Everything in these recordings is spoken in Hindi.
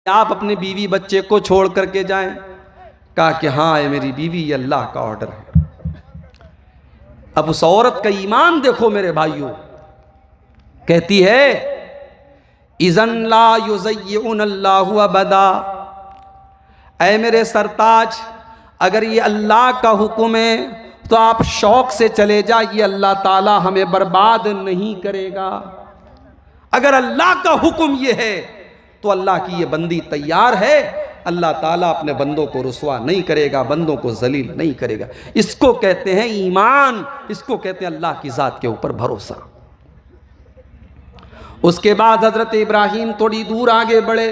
आप अपने बीवी बच्चे को छोड़ करके जाएं? कहा कि हाँ ये मेरी बीवी, ये अल्लाह का ऑर्डर है। अब उस औरत का ईमान देखो मेरे भाइयों, कहती है इज़न ला युज़य्युन अल्लाहु अबदा, ऐ मेरे सरताज अगर ये अल्लाह का हुक्म है तो आप शौक से चले जाइए, अल्लाह ताला हमें बर्बाद नहीं करेगा। अगर अल्लाह का हुक्म ये है तो अल्लाह की ये बंदी तैयार है, अल्लाह ताला अपने बंदों को रुसवा नहीं करेगा, बंदों को जलील नहीं करेगा। इसको कहते हैं ईमान, इसको कहते हैं अल्लाह की ज़ात के ऊपर भरोसा। उसके बाद हजरत इब्राहीम थोड़ी दूर आगे बढ़े,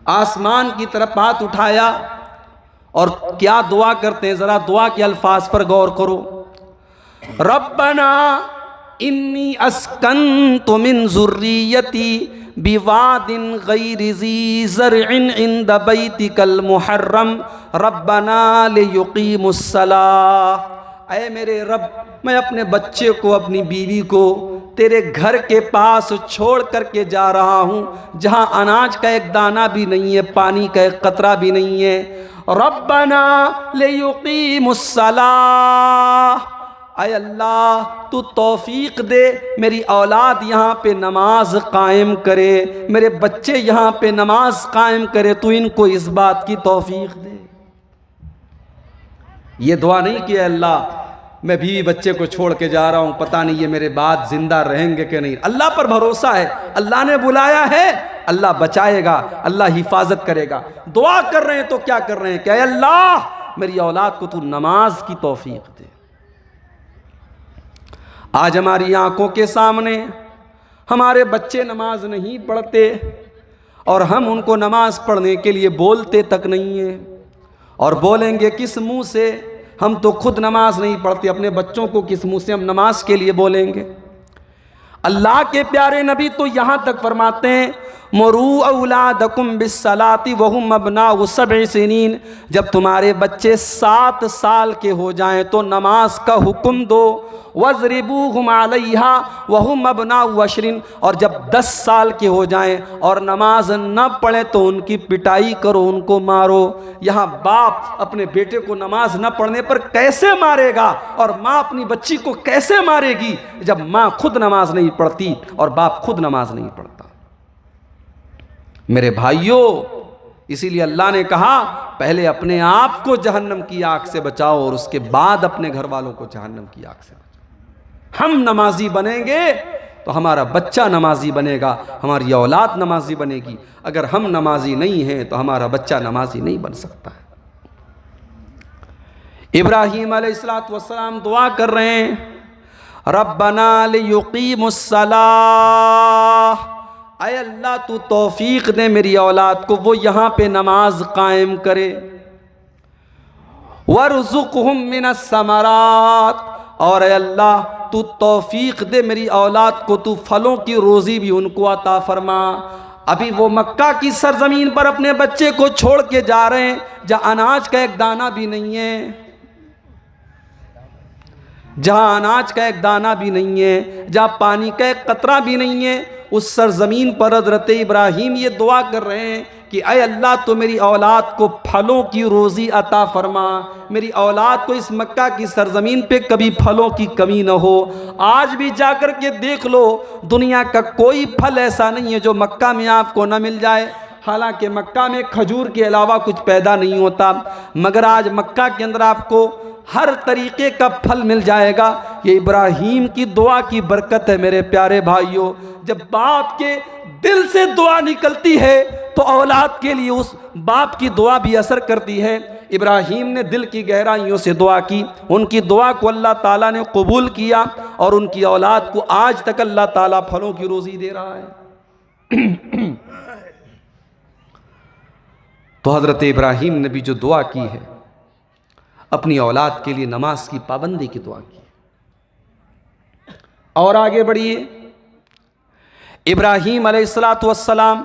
आसमान की तरफ हाथ उठाया और क्या दुआ करते हैं, जरा दुआ के अल्फाज पर गौर करो। रब्बना इन्नी अस्कन्तु मिन ज़ुर्रियती बिवादिन गैरि ज़ी ज़रइन इंद बैतिकल मुहर्रम रब्बना लियुक़ीमुस्सलाह। ऐ मेरे रब, मैं अपने बच्चे को, अपनी बीवी को तेरे घर के पास छोड़ करके जा रहा हूँ, जहाँ अनाज का एक दाना भी नहीं है, पानी का एक कतरा भी नहीं है। रब्बना लियुक़ीमुस्सलाह, ऐ अल्लाह तू तौफीक दे मेरी औलाद यहाँ पे नमाज कायम करे, मेरे बच्चे यहाँ पे नमाज कायम करे, तू इनको इस बात की तौफीक दे। ये दुआ नहीं कि अल्लाह मैं बीवी बच्चे को छोड़ के जा रहा हूँ, पता नहीं ये मेरे बाद जिंदा रहेंगे कि नहीं। अल्लाह पर भरोसा है, अल्लाह ने बुलाया है, अल्लाह बचाएगा, अल्लाह हिफाजत करेगा। दुआ कर रहे हैं तो क्या कर रहे हैं कि अल्लाह मेरी औलाद को तू नमाज की तौफीक दे। आज हमारी आंखों के सामने हमारे बच्चे नमाज नहीं पढ़ते और हम उनको नमाज पढ़ने के लिए बोलते तक नहीं है, और बोलेंगे किस मुंह से? हम तो खुद नमाज नहीं पढ़ते, अपने बच्चों को किस मुंह से हम नमाज के लिए बोलेंगे? अल्लाह के प्यारे नबी तो यहाँ तक फरमाते हैं मुरू औलादकुम बिस्सलाती वहुम अबनाउ सब'i सिनीन, जब तुम्हारे बच्चे 7 साल के हो जाएं तो नमाज का हुक्म दो। वज़रिबूहुम अलैहा वहुम अबनाउ अशरिन, और जब 10 साल के हो जाएं और नमाज न पढ़ें तो उनकी पिटाई करो, उनको मारो। यहाँ बाप अपने बेटे को नमाज न पढ़ने पर कैसे मारेगा और माँ अपनी बच्ची को कैसे मारेगी जब माँ खुद नमाज नहीं पढ़ती और बाप खुद नमाज नहीं पढ़ता। मेरे भाइयों, इसीलिए अल्लाह ने कहा पहले अपने आप को जहन्नम की आग से बचाओ और उसके बाद अपने घर वालों को जहन्नम की आग से बचाओ। हम नमाजी बनेंगे तो हमारा बच्चा नमाजी बनेगा, हमारी औलाद नमाजी बनेगी। अगर हम नमाजी नहीं हैं तो हमारा बच्चा नमाजी नहीं बन सकता है। इब्राहीम अलैहिस्सलातु वस्सलाम दुआ कर रहे हैं रब्बना लियुक़ीमुस्सलाह, ऐ अल्लाह तू तौफीक दे मेरी औलाद को वो यहाँ पे नमाज कायम करे। वरज़ुक़हुम मिनस्समरात, और ऐ अल्लाह तू तौफीक दे मेरी औलाद को, तू फलों की रोज़ी भी उनको अता फरमा। अभी वो मक्का की सरजमीन पर अपने बच्चे को छोड़ के जा रहे हैं जहाँ अनाज का एक दाना भी नहीं है, जहाँ अनाज का एक दाना भी नहीं है, जहाँ पानी का एक कतरा भी नहीं है। उस सरजमीन पर हज़रत इब्राहीम ये दुआ कर रहे हैं कि ऐ अल्लाह तो मेरी औलाद को फलों की रोज़ी अता फरमा, मेरी औलाद को इस मक्का की सरजमीन पे कभी फलों की कमी न हो। आज भी जाकर के देख लो, दुनिया का कोई फल ऐसा नहीं है जो मक्का में आपको न मिल जाए। हालांकि मक्का में खजूर के अलावा कुछ पैदा नहीं होता, मगर आज मक्का के अंदर आपको हर तरीके का फल मिल जाएगा। ये इब्राहीम की दुआ की बरकत है मेरे प्यारे भाइयों। जब बाप के दिल से दुआ निकलती है तो औलाद के लिए उस बाप की दुआ भी असर करती है। इब्राहीम ने दिल की गहराइयों से दुआ की, उनकी दुआ को अल्लाह ताला ने कबूल किया और उनकी औलाद को आज तक अल्लाह ताला फलों की रोज़ी दे रहा है। तो हज़रत इब्राहीम ने भी जो दुआ की है, अपनी औलाद के लिए नमाज की पाबंदी की दुआ की। और आगे बढ़िए, इब्राहीम अलैहिस्सलातु वस्सलाम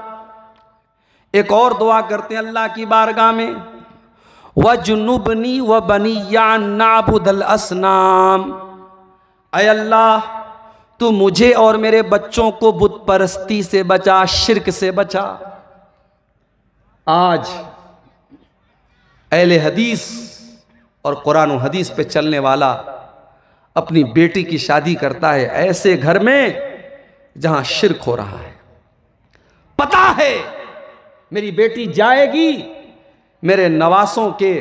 एक और दुआ करते हैं अल्लाह की बारगाह में, वजुन्नुबनी व बनिया नाबुदल असनाम, ऐ अल्लाह तू मुझे और मेरे बच्चों को बुत परस्ती से बचा, शिर्क से बचा। आज अहले हदीस और कुरान और हदीस पे चलने वाला अपनी बेटी की शादी करता है ऐसे घर में जहां शिर्क हो रहा है। पता है मेरी बेटी जाएगी, मेरे नवासों के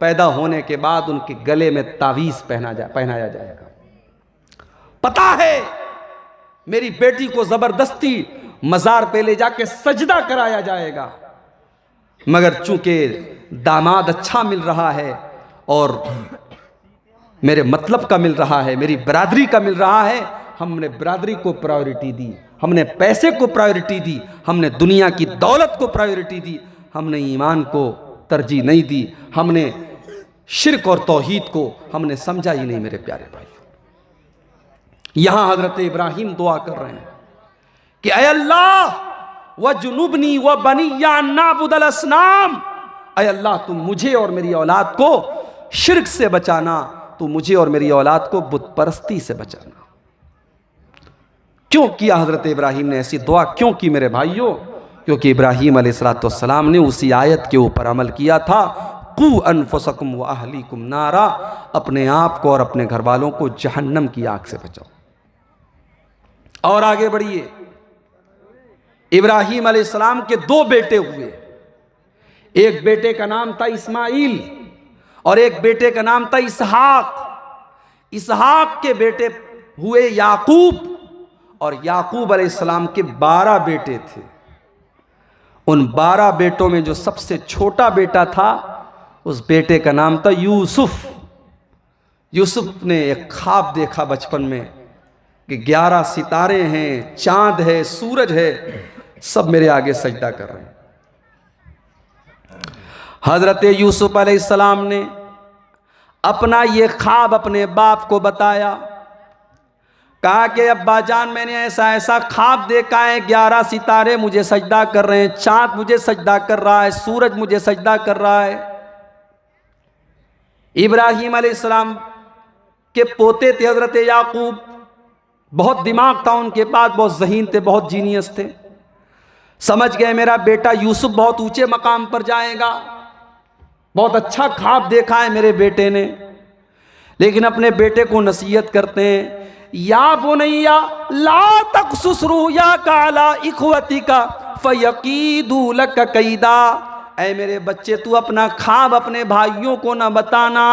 पैदा होने के बाद उनके गले में तावीज पहनाया जाएगा। पता है मेरी बेटी को जबरदस्ती मजार पे ले जाके सजदा कराया जाएगा, मगर चूंकि दामाद अच्छा मिल रहा है और मेरे मतलब का मिल रहा है, मेरी बरादरी का मिल रहा है, हमने बरादरी को प्रायोरिटी दी, हमने पैसे को प्रायोरिटी दी, हमने दुनिया की दौलत को प्रायोरिटी दी, हमने ईमान को तरजीह नहीं दी, हमने शिर्क और तौहीद को हमने समझा ही नहीं। मेरे प्यारे भाई, यहां हजरत इब्राहिम दुआ कर रहे हैं कि ऐ अल्लाह व जुनुबनी व बनिया नाबुदल असनाम, ऐ अल्लाह तुम मुझे और मेरी औलाद को शिर्क से बचाना, तू मुझे और मेरी औलाद को बुत परस्ती से बचाना। क्यों किया हजरत इब्राहिम ने ऐसी दुआ, क्यों की मेरे भाइयों? क्योंकि इब्राहिम अलैहिस्सलाम ने उसी आयत के ऊपर अमल किया था, कू अनफुसकुम व अहलीकुम नारा, अपने आप को और अपने घर वालों को जहन्नम की आग से बचाओ। और आगे बढ़िए, इब्राहिम अलैहिस्सलाम के दो बेटे हुए, एक बेटे का नाम था इस्माइल और एक बेटे का नाम था इसहाक। इसहाक के बेटे हुए याकूब और याकूब अलैहिस्सलाम के 12 बेटे थे। उन 12 बेटों में जो सबसे छोटा बेटा था, उस बेटे का नाम था यूसुफ। यूसुफ ने एक ख्वाब देखा बचपन में कि 11 सितारे हैं, चांद है, सूरज है, सब मेरे आगे सजदा कर रहे हैं। हजरत यूसुफ अलैहिस्सलाम ने अपना ये ख्वाब अपने बाप को बताया, कहा कि अब्बा जान मैंने ऐसा ऐसा ख्वाब देखा है, 11 सितारे मुझे सजदा कर रहे हैं, चांद मुझे सजदा कर रहा है, सूरज मुझे सजदा कर रहा है। इब्राहिम अलैहिस्सलाम के पोते थे हजरत याकूब, बहुत दिमाग था उनके पास, बहुत ज़हीन थे, बहुत जीनियस थे। समझ गए मेरा बेटा यूसुफ बहुत ऊंचे मकाम पर जाएगा, बहुत अच्छा ख्वाब देखा है मेरे बेटे ने। लेकिन अपने बेटे को नसीहत करते हैं, या बुनैया ला तक़सुस रुयाका अला इख्वतिका फयकीदू लक कैदा, ऐ मेरे बच्चे तू अपना ख्वाब अपने भाइयों को न बताना,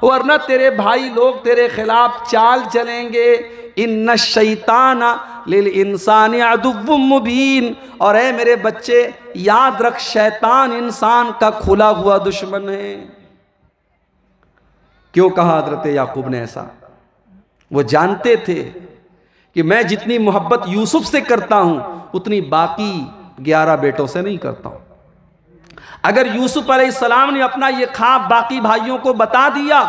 वरना तेरे भाई लोग तेरे खिलाफ चाल चलेंगे। इन्ना शैताना लिल इंसान अदुव्वुम मुबीन, और ऐ मेरे बच्चे याद रख शैतान इंसान का खुला हुआ दुश्मन है। क्यों कहा हजरत याकूब ने ऐसा? वो जानते थे कि मैं जितनी मोहब्बत यूसुफ से करता हूं उतनी बाकी 11 बेटों से नहीं करता हूं। अगर यूसुफ अलैहिस्सलाम ने अपना ये ख्वाब बाकी भाइयों को बता दिया,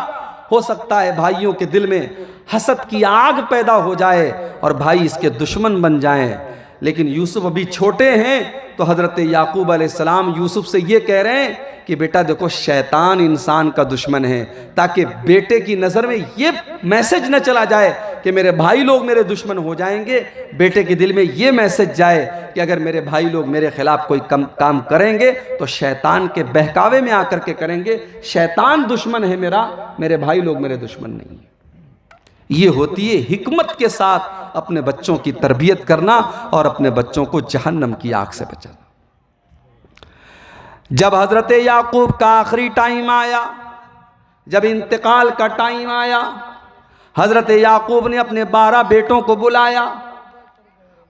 हो सकता है भाइयों के दिल में हसद की आग पैदा हो जाए और भाई इसके दुश्मन बन जाएं। लेकिन यूसुफ अभी छोटे हैं, तो हजरत याकूब अलैहिस्सलाम यूसुफ से ये कह रहे हैं कि बेटा देखो शैतान इंसान का दुश्मन है, ताकि बेटे की नज़र में ये मैसेज न चला जाए कि मेरे भाई लोग मेरे दुश्मन हो जाएंगे, बेटे के दिल में ये मैसेज जाए कि अगर मेरे भाई लोग मेरे खिलाफ कोई काम करेंगे तो शैतान के बहकावे में आकर के करेंगे, शैतान दुश्मन है मेरा, मेरे भाई लोग मेरे दुश्मन नहीं है। ये होती है हिकमत के साथ अपने बच्चों की तरबियत करना और अपने बच्चों को जहन्नम की आग से बचाना। जब हजरत याकूब का आखिरी टाइम आया, जब इंतकाल का टाइम आया, हजरत याकूब ने अपने 12 बेटों को बुलाया।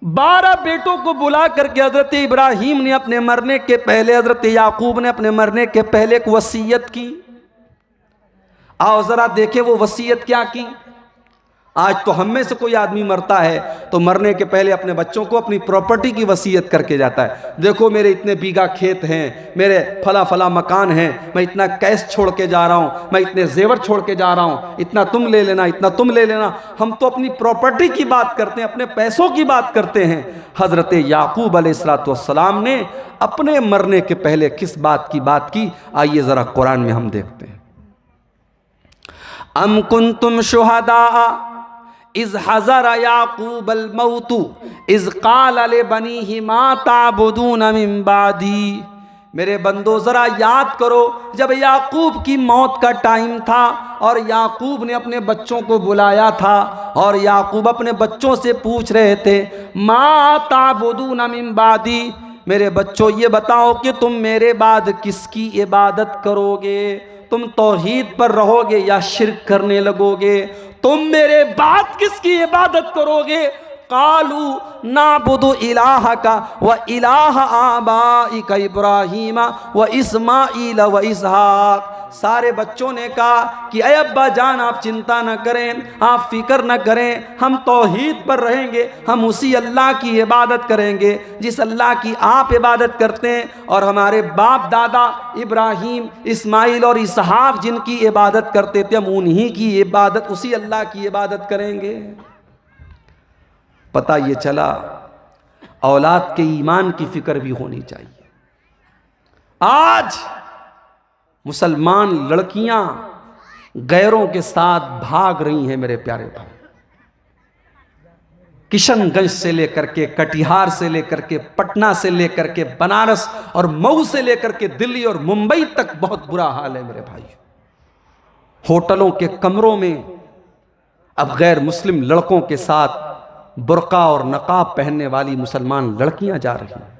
12 बेटों को बुला करके हजरत इब्राहिम ने अपने मरने के पहले, हजरत याकूब ने अपने मरने के पहले एक वसीयत की। आओ जरा देखें वो वसीयत क्या की। आज तो हम में से कोई आदमी मरता है तो मरने के पहले अपने बच्चों को अपनी प्रॉपर्टी की वसीयत करके जाता है। देखो मेरे इतने बीघा खेत हैं, मेरे फला फला मकान हैं, मैं इतना कैश छोड़ के जा रहा हूँ, मैं इतने जेवर छोड़ के जा रहा हूँ, इतना तुम ले लेना, इतना तुम ले लेना। हम तो अपनी प्रॉपर्टी की बात करते हैं, अपने पैसों की बात करते हैं। हजरत याकूब अलैहिस्सलाम ने अपने मरने के पहले किस बात की? आइए जरा कुरान में हम देखते हैं। अम कुंतुम शुहदा इज़ हज़रा याकूब अल मौतु इज़ क़ाल लिबनीहि मा ताबुदून मिन बादी, मेरे बंदो ज़रा याद करो, जब याकूब की मौत का टाइम था और याकूब ने अपने बच्चों को बुलाया था और याकूब अपने बच्चों से पूछ रहे थे, मा ताबुदून मिन बादी, मेरे बच्चों ये बताओ कि तुम मेरे बाद किसकी इबादत करोगे? तुम तौहीद पर रहोगे या शिर्क करने लगोगे? तुम मेरे बाद किसकी इबादत करोगे? कालू नाबुदु इलाहका व इलाह आबाइका इब्राहीमा व इस्माईल व इसहाक। सारे बच्चों ने कहा कि अय अब्बा जान आप चिंता न करें, आप फिक्र न करें, हम तौहीद पर रहेंगे, हम उसी अल्लाह की इबादत करेंगे जिस अल्लाह की आप इबादत करते हैं, और हमारे बाप दादा इब्राहीम, इस्माइल और इसहाक जिनकी इबादत करते थे हम उन्हीं की इबादत, उसी अल्लाह की इबादत करेंगे। पता ये चला औलाद के ईमान की फिक्र भी होनी चाहिए। आज मुसलमान लड़कियां गैरों के साथ भाग रही हैं मेरे प्यारे भाई। किशनगंज से लेकर के, कटिहार से लेकर के, पटना से लेकर के, बनारस और मऊ से लेकर के दिल्ली और मुंबई तक बहुत बुरा हाल है मेरे भाई। होटलों के कमरों में अब गैर मुस्लिम लड़कों के साथ बुर्का और नकाब पहनने वाली मुसलमान लड़कियां जा रही हैं।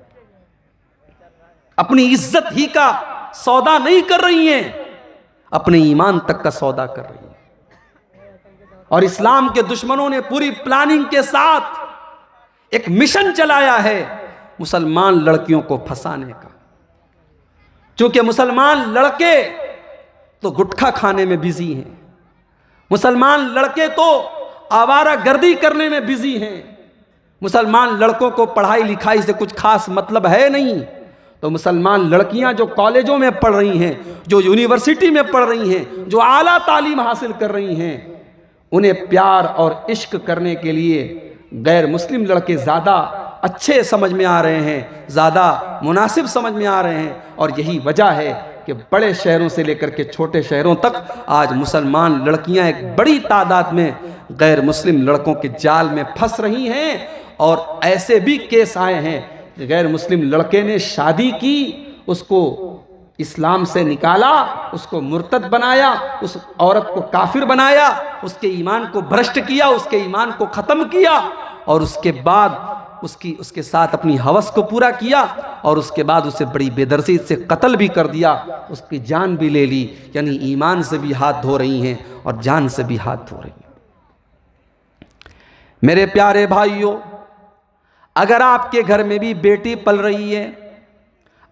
अपनी इज्जत ही का सौदा नहीं कर रही हैं, अपने ईमान तक का सौदा कर रही हैं। और इस्लाम के दुश्मनों ने पूरी प्लानिंग के साथ एक मिशन चलाया है मुसलमान लड़कियों को फंसाने का। क्योंकि मुसलमान लड़के तो गुटखा खाने में बिजी हैं, मुसलमान लड़के तो आवारा गर्दी करने में बिजी हैं, मुसलमान लड़कों को पढ़ाई लिखाई से कुछ खास मतलब है नहीं। तो मुसलमान लड़कियां जो कॉलेजों में पढ़ रही हैं, जो यूनिवर्सिटी में पढ़ रही हैं, जो आला तालीम हासिल कर रही हैं, उन्हें प्यार और इश्क करने के लिए गैर मुस्लिम लड़के ज़्यादा अच्छे समझ में आ रहे हैं, ज़्यादा मुनासिब समझ में आ रहे हैं। और यही वजह है कि बड़े शहरों से लेकर के छोटे शहरों तक आज मुसलमान लड़कियां एक बड़ी तादाद में गैर मुस्लिम लड़कों के जाल में फंस रही हैं। और ऐसे भी केस आए हैं कि गैर मुस्लिम लड़के ने शादी की, उसको इस्लाम से निकाला, उसको मुर्तद बनाया, उस औरत को काफिर बनाया, उसके ईमान को भ्रष्ट किया, उसके ईमान को ख़त्म किया, और उसके बाद उसके साथ अपनी हवस को पूरा किया, और उसके बाद उसे बड़ी बेदर्दी से कत्ल भी कर दिया, उसकी जान भी ले ली। यानी ईमान से भी हाथ धो रही हैं और जान से भी हाथ धो रही हैं। मेरे प्यारे भाइयों, अगर आपके घर में भी बेटी पल रही है,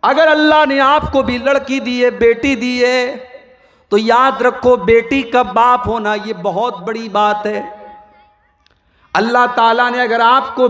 अगर अल्लाह ने आपको भी लड़की दी है, बेटी दी है, तो याद रखो बेटी का बाप होना ये बहुत बड़ी बात है। अल्लाह ताला ने अगर आपको